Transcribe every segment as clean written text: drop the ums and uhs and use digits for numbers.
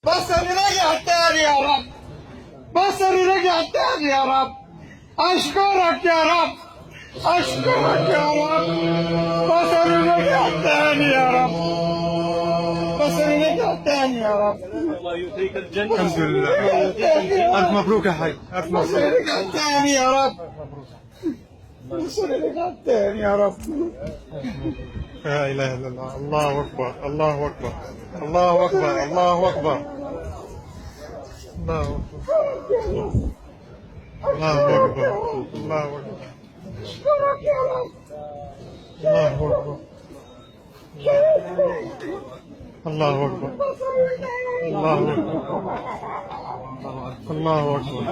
بصري رجع تاني يا رب. بصري رجع تاني يا رب. أشكرك يا رب. أشكرك يا رب. بصري رجع تاني يا رب. بصري رجع تاني يا رب. الله يؤتيك الجنة. الحمد لله. ألف مبروك يا حي. ألف مبروك. بصري رجع تاني يا رب. بصري رجع تاني يا رب. لا إله إلا الله. الله أكبر. الله أكبر. الله أكبر. الله أكبر. الله أكبر. الله أكبر. الله أكبر. أشكرك يا رب. الله أكبر. الله أكبر. الله أكبر. الله أكبر.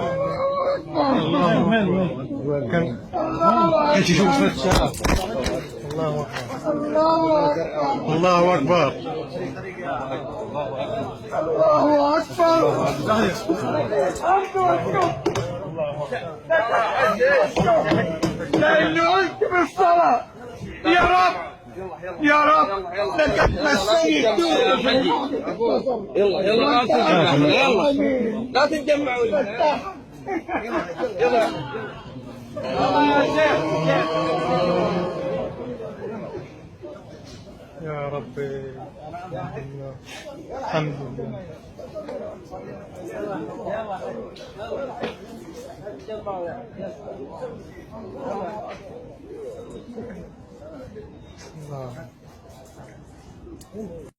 الله أكبر. كان تشوف فتشة. الله أكبر. الله أكبر. الله أكبر. لأنه أنت بالصلاة يا رب. يا رب لك تمسني يلا يلا لا تتجمعوا يلا. يا ربي. الحمد لله. الله.